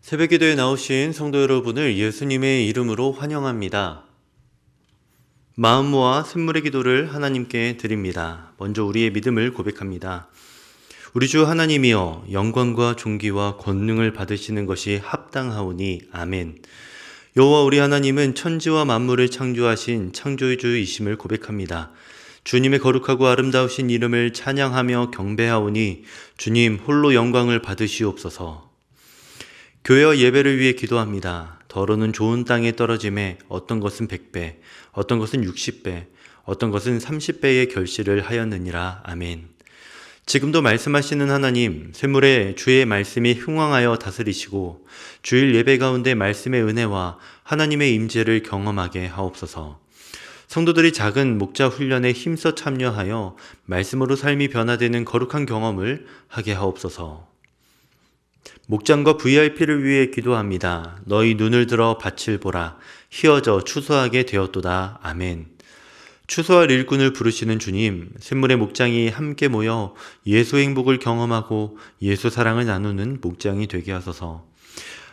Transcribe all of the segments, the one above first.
새벽기도에 나오신 성도 여러분을 예수님의 이름으로 환영합니다. 마음 모아 샘물의 기도를 하나님께 드립니다. 먼저 우리의 믿음을 고백합니다. 우리 주 하나님이여, 영광과 존귀와 권능을 받으시는 것이 합당하오니 아멘. 여호와 우리 하나님은 천지와 만물을 창조하신 창조의 주이심을 고백합니다. 주님의 거룩하고 아름다우신 이름을 찬양하며 경배하오니 주님 홀로 영광을 받으시옵소서. 교회와 예배를 위해 기도합니다. 더러는 좋은 땅에 떨어짐에 어떤 것은 100배, 어떤 것은 60배, 어떤 것은 30배의 결실을 하였느니라. 아멘. 지금도 말씀하시는 하나님, 샘물에 주의 말씀이 흥왕하여 다스리시고 주일 예배 가운데 말씀의 은혜와 하나님의 임재를 경험하게 하옵소서. 성도들이 작은 목자 훈련에 힘써 참여하여 말씀으로 삶이 변화되는 거룩한 경험을 하게 하옵소서. 목장과 VIP를 위해 기도합니다. 너희 눈을 들어 밭을 보라. 희어져 추수하게 되었도다. 아멘. 추수할 일꾼을 부르시는 주님, 샘물의 목장이 함께 모여 예수 행복을 경험하고 예수 사랑을 나누는 목장이 되게 하소서.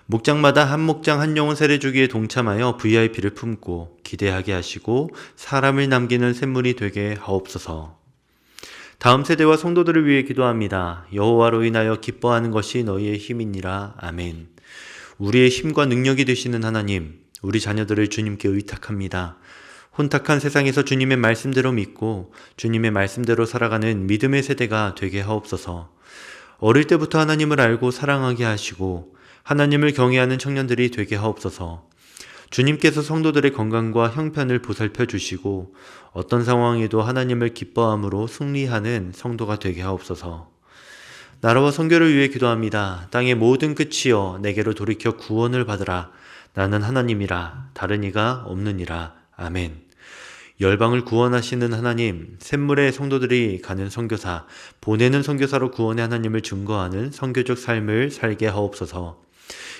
목장마다 한 목장 한 영혼 세례주기에 동참하여 VIP를 품고 기대하게 하시고 사람을 남기는 샘물이 되게 하옵소서. 다음 세대와 성도들을 위해 기도합니다. 여호와로 인하여 기뻐하는 것이 너희의 힘이니라. 아멘. 우리의 힘과 능력이 되시는 하나님, 우리 자녀들을 주님께 의탁합니다. 혼탁한 세상에서 주님의 말씀대로 믿고 주님의 말씀대로 살아가는 믿음의 세대가 되게 하옵소서. 어릴 때부터 하나님을 알고 사랑하게 하시고 하나님을 경외하는 청년들이 되게 하옵소서. 주님께서 성도들의 건강과 형편을 보살펴 주시고 어떤 상황에도 하나님을 기뻐함으로 승리하는 성도가 되게 하옵소서. 나라와 선교를 위해 기도합니다. 땅의 모든 끝이여 내게로 돌이켜 구원을 받으라. 나는 하나님이라 다른 이가 없느니라. 아멘. 열방을 구원하시는 하나님, 샘물의 성도들이 가는 선교사, 보내는 선교사로 구원의 하나님을 증거하는 선교적 삶을 살게 하옵소서.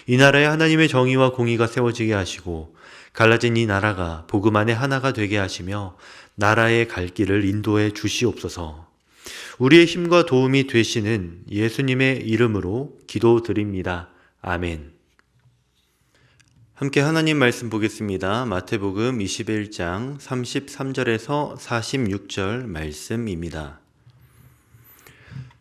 이 나라에 하나님의 정의와 공의가 세워지게 하시고 갈라진 이 나라가 복음 안에 하나가 되게 하시며 나라의 갈 길을 인도해 주시옵소서. 우리의 힘과 도움이 되시는 예수님의 이름으로 기도드립니다. 아멘. 함께 하나님 말씀 보겠습니다. 마태복음 21장 33절에서 46절 말씀입니다.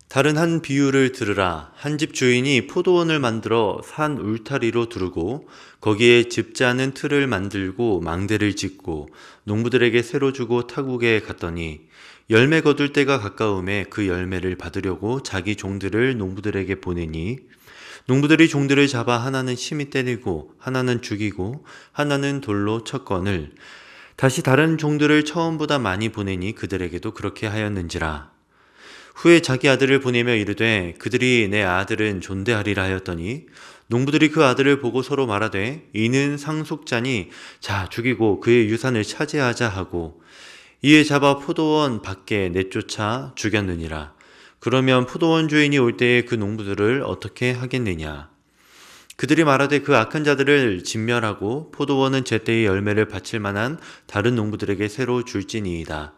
다른 한 비유를 들으라. 한 집 주인이 포도원을 만들어 산 울타리로 두르고 거기에 즙자는 틀을 만들고 망대를 짓고 농부들에게 새로 주고 타국에 갔더니 열매 거둘 때가 가까움에 그 열매를 받으려고 자기 종들을 농부들에게 보내니 농부들이 종들을 잡아 하나는 심히 때리고 하나는 죽이고 하나는 돌로 쳤거늘 다시 다른 종들을 처음보다 많이 보내니 그들에게도 그렇게 하였는지라. 후에 자기 아들을 보내며 이르되 그들이 내 아들은 존대하리라 하였더니 농부들이 그 아들을 보고 서로 말하되 이는 상속자니 자 죽이고 그의 유산을 차지하자 하고 이에 잡아 포도원 밖에 내쫓아 죽였느니라. 그러면 포도원 주인이 올 때에 그 농부들을 어떻게 하겠느냐. 그들이 말하되 그 악한 자들을 진멸하고 포도원은 제때의 열매를 바칠 만한 다른 농부들에게 새로 줄지니이다.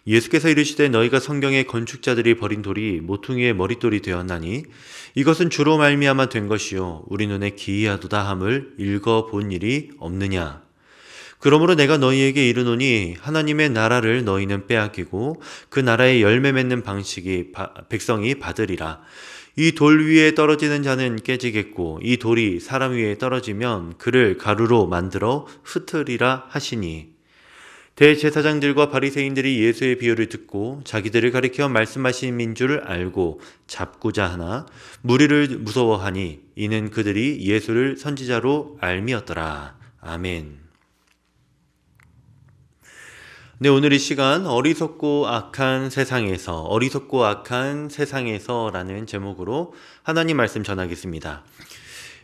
예수께서 이르시되 너희가 성경의 건축자들이 버린 돌이 모퉁이의 머릿돌이 되었나니 이것은 주로 말미암아 된 것이요 우리 눈에 기이하도다 함을 읽어본 일이 없느냐. 그러므로 내가 너희에게 이르노니 하나님의 나라를 너희는 빼앗기고 그 나라의 열매 맺는 방식이 백성이 받으리라. 이 돌 위에 떨어지는 자는 깨지겠고 이 돌이 사람 위에 떨어지면 그를 가루로 만들어 흩으리라 하시니. 대제사장들과 바리새인들이 예수의 비유를 듣고 자기들을 가리켜 말씀하심인 줄 알고 잡고자 하나 무리를 무서워하니 이는 그들이 예수를 선지자로 알미었더라. 아멘. 네, 오늘 이 시간 어리석고 악한 세상에서 라는 제목으로 하나님 말씀 전하겠습니다.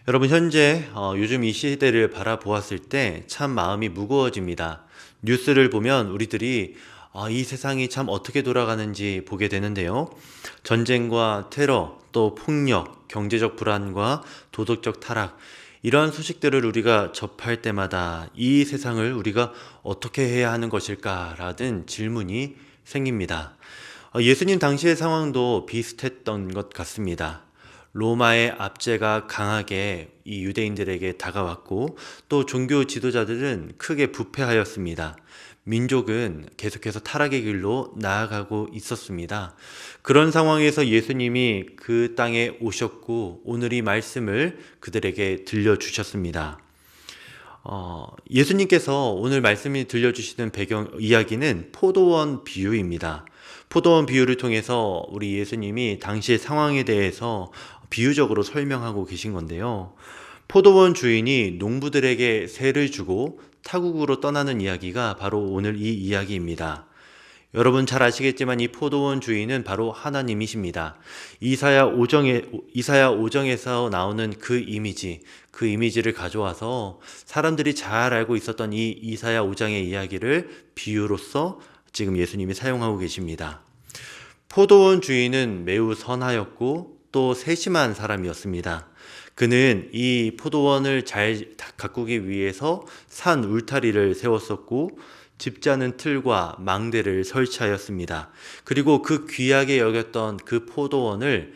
여러분 현재 요즘 이 시대를 바라보았을 때 참 마음이 무거워집니다. 뉴스를 보면 우리들이 이 세상이 참 어떻게 돌아가는지 보게 되는데요. 전쟁과 테러, 또 폭력, 경제적 불안과 도덕적 타락, 이러한 소식들을 우리가 접할 때마다 이 세상을 우리가 어떻게 해야 하는 것일까라는 질문이 생깁니다. 예수님 당시의 상황도 비슷했던 것 같습니다. 로마의 압제가 강하게 이 유대인들에게 다가왔고 또 종교 지도자들은 크게 부패하였습니다. 민족은 계속해서 타락의 길로 나아가고 있었습니다. 그런 상황에서 예수님이 그 땅에 오셨고 오늘 이 말씀을 그들에게 들려주셨습니다. 예수님께서 오늘 말씀이 들려주시는 이야기는 포도원 비유입니다. 포도원 비유를 통해서 우리 예수님이 당시의 상황에 대해서 비유적으로 설명하고 계신 건데요. 포도원 주인이 농부들에게 세를 주고 타국으로 떠나는 이야기가 바로 오늘 이 이야기입니다. 여러분 잘 아시겠지만 이 포도원 주인은 바로 하나님이십니다. 이사야 5장에서 나오는 그 이미지를 가져와서 사람들이 잘 알고 있었던 이 이사야 5장의 이야기를 비유로서 지금 예수님이 사용하고 계십니다. 포도원 주인은 매우 선하였고 또 세심한 사람이었습니다. 그는 이 포도원을 잘 가꾸기 위해서 산 울타리를 세웠었고 집자는 틀과 망대를 설치하였습니다. 그리고 그 귀하게 여겼던 그 포도원을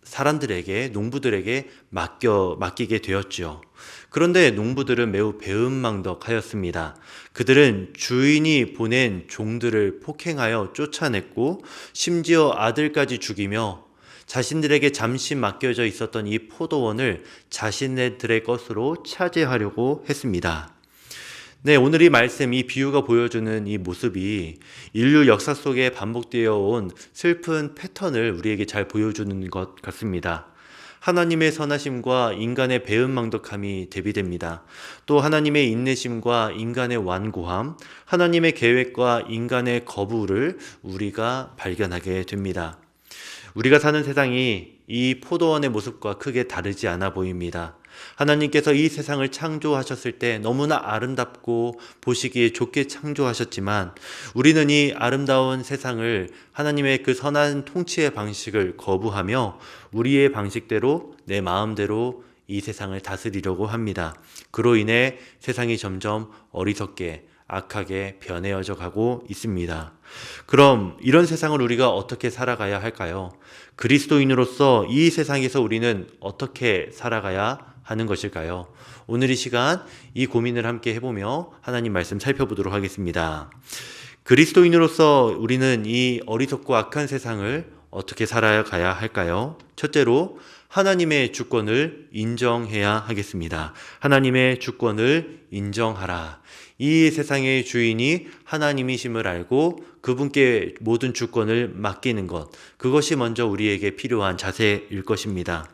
사람들에게, 농부들에게 맡기게 되었죠. 그런데 농부들은 매우 배은망덕하였습니다. 그들은 주인이 보낸 종들을 폭행하여 쫓아냈고 심지어 아들까지 죽이며 자신들에게 잠시 맡겨져 있었던 이 포도원을 자신들의 것으로 차지하려고 했습니다. 네, 오늘 이 말씀, 이 비유가 보여주는 이 모습이 인류 역사 속에 반복되어 온 슬픈 패턴을 우리에게 잘 보여주는 것 같습니다. 하나님의 선하심과 인간의 배은망덕함이 대비됩니다. 또 하나님의 인내심과 인간의 완고함, 하나님의 계획과 인간의 거부를 우리가 발견하게 됩니다. 우리가 사는 세상이 이 포도원의 모습과 크게 다르지 않아 보입니다. 하나님께서 이 세상을 창조하셨을 때 너무나 아름답고 보시기에 좋게 창조하셨지만 우리는 이 아름다운 세상을 하나님의 그 선한 통치의 방식을 거부하며 우리의 방식대로 내 마음대로 이 세상을 다스리려고 합니다. 그로 인해 세상이 점점 어리석게 악하게 변해져 가고 있습니다. 그럼 이런 세상을 우리가 어떻게 살아가야 할까요? 그리스도인으로서 이 세상에서 우리는 어떻게 살아가야 하는 것일까요? 오늘 이 시간 이 고민을 함께 해보며 하나님 말씀 살펴보도록 하겠습니다. 그리스도인으로서 우리는 이 어리석고 악한 세상을 어떻게 살아가야 할까요? 첫째로 하나님의 주권을 인정해야 하겠습니다. 하나님의 주권을 인정하라. 이 세상의 주인이 하나님이심을 알고 그분께 모든 주권을 맡기는 것, 그것이 먼저 우리에게 필요한 자세일 것입니다.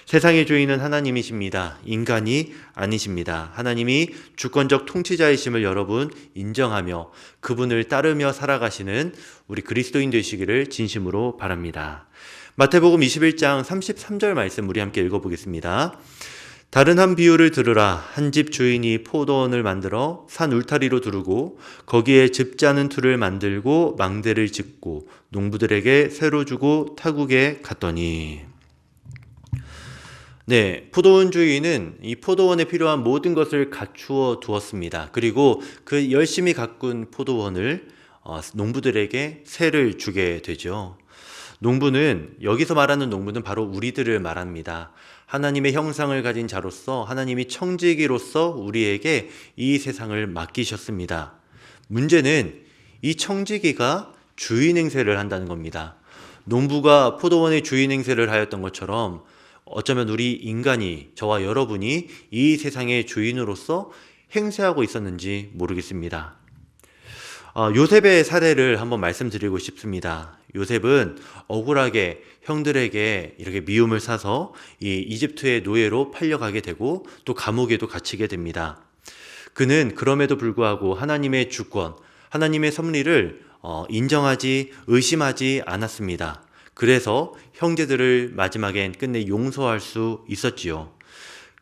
세상의 주인은 하나님이십니다. 인간이 아니십니다. 하나님이 주권적 통치자이심을 여러분 인정하며 그분을 따르며 살아가시는 우리 그리스도인 되시기를 진심으로 바랍니다. 마태복음 21장 33절 말씀 우리 함께 읽어보겠습니다. 다른 한 비유를 들으라. 한 집 주인이 포도원을 만들어 산 울타리로 두르고 거기에 즙자는 틀을 만들고 망대를 짓고 농부들에게 새로 주고 타국에 갔더니. 네, 포도원 주인은 이 포도원에 필요한 모든 것을 갖추어 두었습니다. 그리고 그 열심히 가꾼 포도원을 농부들에게 새를 주게 되죠. 농부는, 여기서 말하는 농부는 바로 우리들을 말합니다. 하나님의 형상을 가진 자로서 하나님이 청지기로서 우리에게 이 세상을 맡기셨습니다. 문제는 이 청지기가 주인 행세를 한다는 겁니다. 농부가 포도원의 주인 행세를 하였던 것처럼 어쩌면 우리 인간이, 저와 여러분이 이 세상의 주인으로서 행세하고 있었는지 모르겠습니다. 요셉의 사례를 한번 말씀드리고 싶습니다. 요셉은 억울하게 형들에게 이렇게 미움을 사서 이 이집트의 노예로 팔려가게 되고 또 감옥에도 갇히게 됩니다. 그는 그럼에도 불구하고 하나님의 주권, 하나님의 섭리를 의심하지 않았습니다. 그래서 형제들을 마지막엔 끝내 용서할 수 있었지요.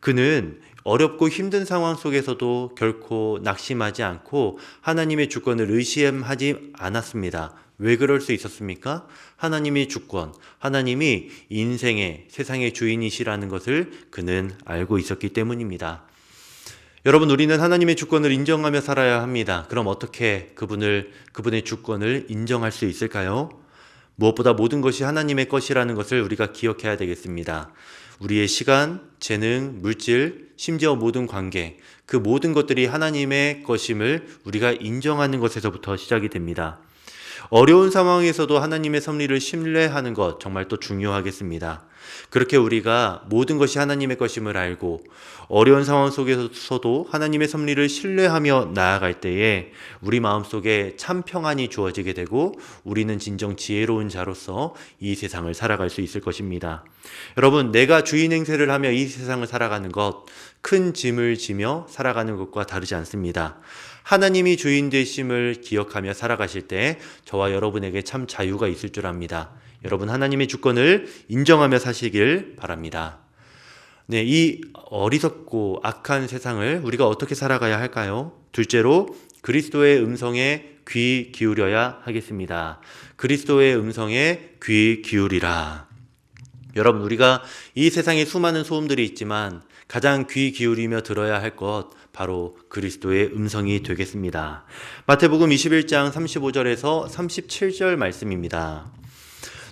그는 어렵고 힘든 상황 속에서도 결코 낙심하지 않고 하나님의 주권을 의심하지 않았습니다. 왜 그럴 수 있었습니까? 하나님의 주권, 하나님이 인생의, 세상의 주인이시라는 것을 그는 알고 있었기 때문입니다. 여러분, 우리는 하나님의 주권을 인정하며 살아야 합니다. 그럼 어떻게 그분의 주권을 인정할 수 있을까요? 무엇보다 모든 것이 하나님의 것이라는 것을 우리가 기억해야 되겠습니다. 우리의 시간, 재능, 물질, 심지어 모든 관계, 그 모든 것들이 하나님의 것임을 우리가 인정하는 것에서부터 시작이 됩니다. 어려운 상황에서도 하나님의 섭리를 신뢰하는 것 정말 또 중요하겠습니다. 그렇게 우리가 모든 것이 하나님의 것임을 알고 어려운 상황 속에서도 하나님의 섭리를 신뢰하며 나아갈 때에 우리 마음속에 참 평안이 주어지게 되고 우리는 진정 지혜로운 자로서 이 세상을 살아갈 수 있을 것입니다. 여러분, 내가 주인 행세를 하며 이 세상을 살아가는 것, 큰 짐을 지며 살아가는 것과 다르지 않습니다. 하나님이 주인 되심을 기억하며 살아가실 때 저와 여러분에게 참 자유가 있을 줄 압니다. 여러분, 하나님의 주권을 인정하며 사시길 바랍니다. 네, 이 어리석고 악한 세상을 우리가 어떻게 살아가야 할까요? 둘째로 그리스도의 음성에 귀 기울여야 하겠습니다. 그리스도의 음성에 귀 기울이라. 여러분, 우리가 이 세상에 수많은 소음들이 있지만 가장 귀 기울이며 들어야 할 것, 바로 그리스도의 음성이 되겠습니다. 마태복음 21장 35절에서 37절 말씀입니다.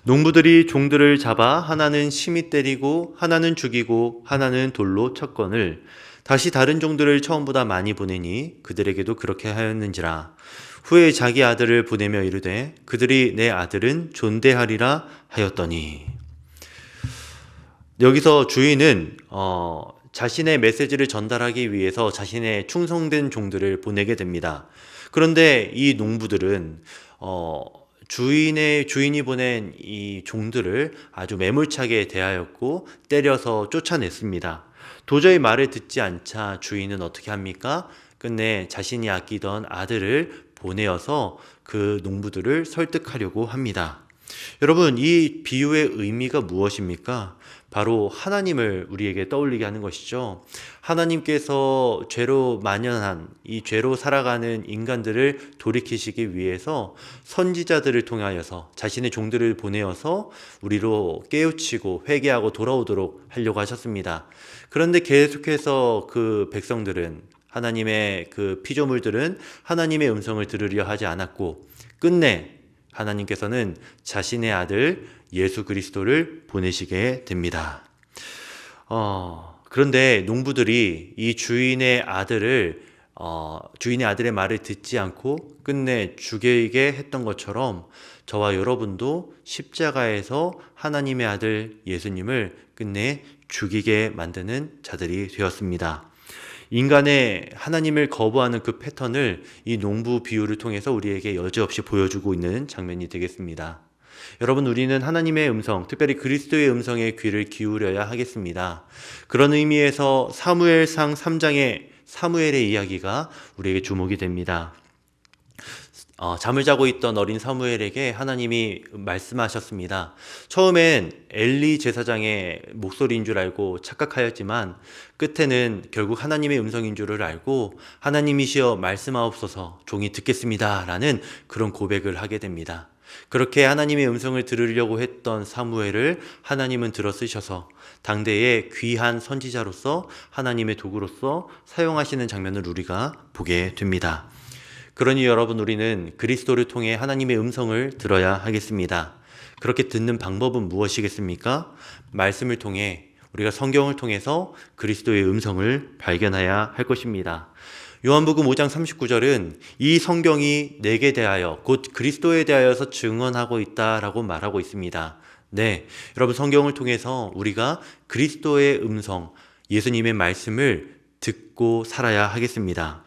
농부들이 종들을 잡아 하나는 심히 때리고 하나는 죽이고 하나는 돌로 쳤거늘 다시 다른 종들을 처음보다 많이 보내니 그들에게도 그렇게 하였는지라. 후에 자기 아들을 보내며 이르되 그들이 내 아들은 존대하리라 하였더니. 여기서 주인은 자신의 메시지를 전달하기 위해서 자신의 충성된 종들을 보내게 됩니다. 그런데 이 농부들은 주인이 보낸 이 종들을 아주 매몰차게 대하였고 때려서 쫓아냈습니다. 도저히 말을 듣지 않자 주인은 어떻게 합니까? 끝내 자신이 아끼던 아들을 보내어서 그 농부들을 설득하려고 합니다. 여러분, 이 비유의 의미가 무엇입니까? 바로 하나님을 우리에게 떠올리게 하는 것이죠. 하나님께서 죄로 만연한 이 죄로 살아가는 인간들을 돌이키시기 위해서 선지자들을 통하여서 자신의 종들을 보내어서 우리로 깨우치고 회개하고 돌아오도록 하려고 하셨습니다. 그런데 계속해서 그 백성들은, 하나님의 그 피조물들은 하나님의 음성을 들으려 하지 않았고 끝내 하나님께서는 자신의 아들 예수 그리스도를 보내시게 됩니다. 그런데 농부들이 이 주인의 아들의 말을 듣지 않고 끝내 죽이게 했던 것처럼 저와 여러분도 십자가에서 하나님의 아들 예수님을 끝내 죽이게 만드는 자들이 되었습니다. 인간의 하나님을 거부하는 그 패턴을 이 농부 비유를 통해서 우리에게 여지없이 보여주고 있는 장면이 되겠습니다. 여러분, 우리는 하나님의 음성, 특별히 그리스도의 음성에 귀를 기울여야 하겠습니다. 그런 의미에서 사무엘상 3장의 사무엘의 이야기가 우리에게 주목이 됩니다. 잠을 자고 있던 어린 사무엘에게 하나님이 말씀하셨습니다. 처음엔 엘리 제사장의 목소리인 줄 알고 착각하였지만 끝에는 결국 하나님의 음성인 줄을 알고 하나님이시여 말씀하옵소서 종이 듣겠습니다 라는 그런 고백을 하게 됩니다. 그렇게 하나님의 음성을 들으려고 했던 사무엘을 하나님은 들어쓰셔서 당대의 귀한 선지자로서 하나님의 도구로서 사용하시는 장면을 우리가 보게 됩니다. 그러니 여러분, 우리는 그리스도를 통해 하나님의 음성을 들어야 하겠습니다. 그렇게 듣는 방법은 무엇이겠습니까? 말씀을 통해, 우리가 성경을 통해서 그리스도의 음성을 발견해야 할 것입니다. 요한복음 5장 39절은 이 성경이 내게 대하여 곧 그리스도에 대하여서 증언하고 있다라고 말하고 있습니다. 네, 여러분, 성경을 통해서 우리가 그리스도의 음성, 예수님의 말씀을 듣고 살아야 하겠습니다.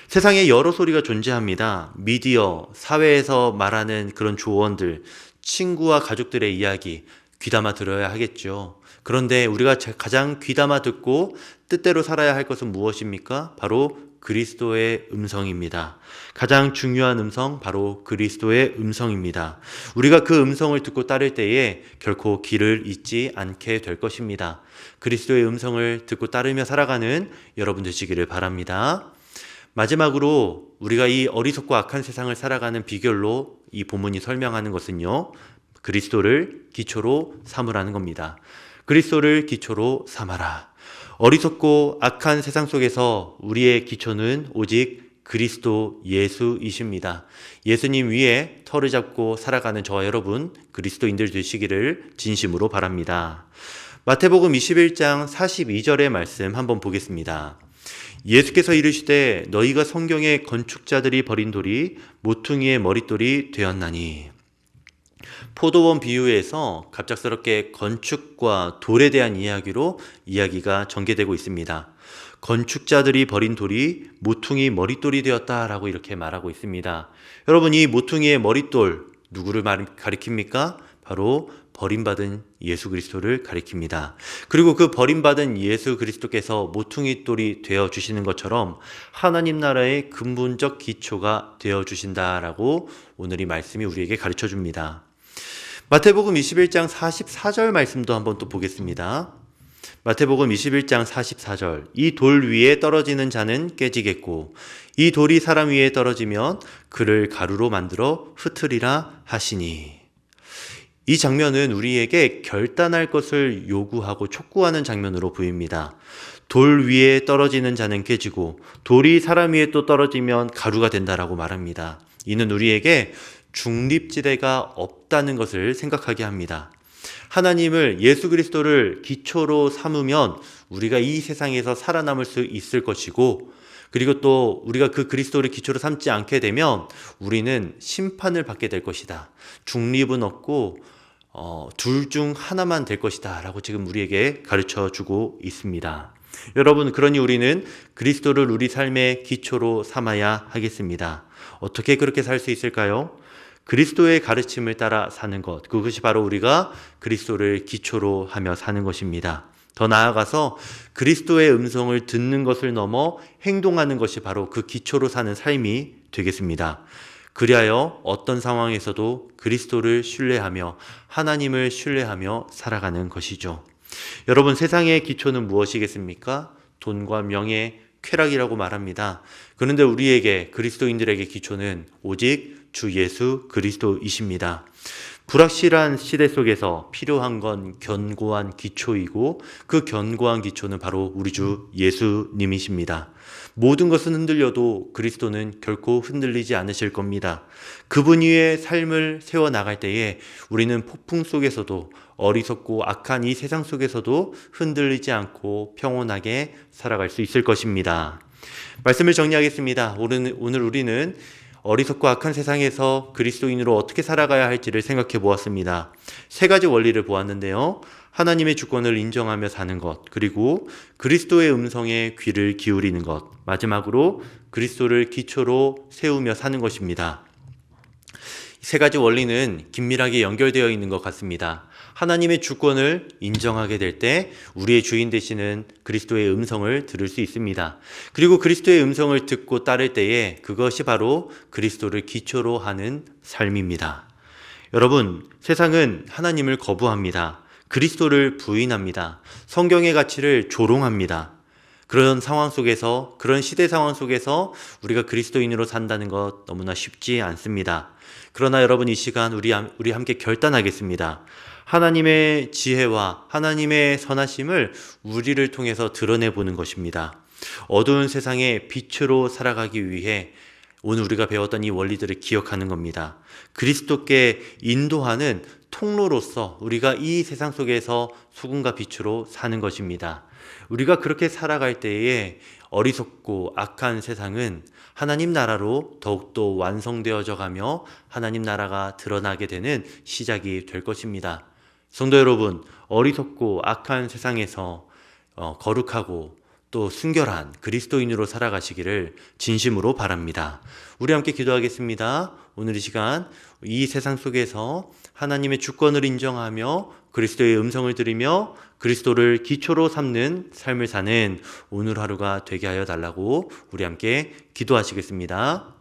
세상에 여러 소리가 존재합니다. 미디어, 사회에서 말하는 그런 조언들, 친구와 가족들의 이야기 귀담아 들어야 하겠죠. 그런데 우리가 가장 귀담아 듣고 뜻대로 살아야 할 것은 무엇입니까? 바로 그리스도의 음성입니다. 가장 중요한 음성, 바로 그리스도의 음성입니다. 우리가 그 음성을 듣고 따를 때에 결코 길을 잊지 않게 될 것입니다. 그리스도의 음성을 듣고 따르며 살아가는 여러분 되시기를 바랍니다. 마지막으로 우리가 이 어리석고 악한 세상을 살아가는 비결로 이 본문이 설명하는 것은요, 그리스도를 기초로 삼으라는 겁니다. 그리스도를 기초로 삼아라. 어리석고 악한 세상 속에서 우리의 기초는 오직 그리스도 예수이십니다. 예수님 위에 터를 잡고 살아가는 저와 여러분 그리스도인들 되시기를 진심으로 바랍니다. 마태복음 21장 42절의 말씀 한번 보겠습니다. 예수께서 이르시되 너희가 성경의 건축자들이 버린 돌이 모퉁이의 머릿돌이 되었나니. 포도원 비유에서 갑작스럽게 건축과 돌에 대한 이야기로 이야기가 전개되고 있습니다. 건축자들이 버린 돌이 모퉁이 머릿돌이 되었다라고 이렇게 말하고 있습니다. 여러분, 이 모퉁이의 머릿돌 누구를 가리킵니까? 바로 버림받은 예수 그리스도를 가리킵니다. 그리고 그 버림받은 예수 그리스도께서 모퉁이 돌이 되어 주시는 것처럼 하나님 나라의 근본적 기초가 되어 주신다라고 오늘 이 말씀이 우리에게 가르쳐 줍니다. 마태복음 21장 44절 말씀도 한번 또 보겠습니다. 마태복음 21장 44절 이 돌 위에 떨어지는 자는 깨지겠고 이 돌이 사람 위에 떨어지면 그를 가루로 만들어 흩으리라 하시니. 이 장면은 우리에게 결단할 것을 요구하고 촉구하는 장면으로 보입니다. 돌 위에 떨어지는 자는 깨지고 돌이 사람 위에 또 떨어지면 가루가 된다라고 말합니다. 이는 우리에게 중립지대가 없다는 것을 생각하게 합니다. 하나님을 예수 그리스도를 기초로 삼으면 우리가 이 세상에서 살아남을 수 있을 것이고 그리고 또 우리가 그 그리스도를 기초로 삼지 않게 되면 우리는 심판을 받게 될 것이다. 중립은 없고 둘 중 하나만 될 것이다 라고 지금 우리에게 가르쳐 주고 있습니다. 여러분, 그러니 우리는 그리스도를 우리 삶의 기초로 삼아야 하겠습니다. 어떻게 그렇게 살 수 있을까요? 그리스도의 가르침을 따라 사는 것, 그것이 바로 우리가 그리스도를 기초로 하며 사는 것입니다. 더 나아가서 그리스도의 음성을 듣는 것을 넘어 행동하는 것이 바로 그 기초로 사는 삶이 되겠습니다. 그리하여 어떤 상황에서도 그리스도를 신뢰하며 하나님을 신뢰하며 살아가는 것이죠. 여러분, 세상의 기초는 무엇이겠습니까? 돈과 명예, 쾌락이라고 말합니다. 그런데 우리에게 그리스도인들에게 기초는 오직 주 예수 그리스도이십니다. 불확실한 시대 속에서 필요한 건 견고한 기초이고 그 견고한 기초는 바로 우리 주 예수님이십니다. 모든 것은 흔들려도 그리스도는 결코 흔들리지 않으실 겁니다. 그분 위에 삶을 세워나갈 때에 우리는 폭풍 속에서도 어리석고 악한 이 세상 속에서도 흔들리지 않고 평온하게 살아갈 수 있을 것입니다. 말씀을 정리하겠습니다. 오늘 우리는 어리석고 악한 세상에서 그리스도인으로 어떻게 살아가야 할지를 생각해 보았습니다. 세 가지 원리를 보았는데요. 하나님의 주권을 인정하며 사는 것, 그리고 그리스도의 음성에 귀를 기울이는 것, 마지막으로 그리스도를 기초로 세우며 사는 것입니다. 세 가지 원리는 긴밀하게 연결되어 있는 것 같습니다. 하나님의 주권을 인정하게 될 때 우리의 주인 되시는 그리스도의 음성을 들을 수 있습니다. 그리고 그리스도의 음성을 듣고 따를 때에 그것이 바로 그리스도를 기초로 하는 삶입니다. 여러분, 세상은 하나님을 거부합니다. 그리스도를 부인합니다. 성경의 가치를 조롱합니다. 그런 상황 속에서, 그런 시대 상황 속에서 우리가 그리스도인으로 산다는 것 너무나 쉽지 않습니다. 그러나 여러분, 이 시간 우리 함께 결단하겠습니다. 하나님의 지혜와 하나님의 선하심을 우리를 통해서 드러내보는 것입니다. 어두운 세상의 빛으로 살아가기 위해 오늘 우리가 배웠던 이 원리들을 기억하는 겁니다. 그리스도께 인도하는 통로로서 우리가 이 세상 속에서 소금과 빛으로 사는 것입니다. 우리가 그렇게 살아갈 때에 어리석고 악한 세상은 하나님 나라로 더욱더 완성되어져 가며 하나님 나라가 드러나게 되는 시작이 될 것입니다. 성도 여러분, 어리석고 악한 세상에서 거룩하고 또 순결한 그리스도인으로 살아가시기를 진심으로 바랍니다. 우리 함께 기도하겠습니다. 오늘 이 시간 이 세상 속에서 하나님의 주권을 인정하며 그리스도의 음성을 들으며 그리스도를 기초로 삼는 삶을 사는 오늘 하루가 되게 하여 달라고 우리 함께 기도하시겠습니다.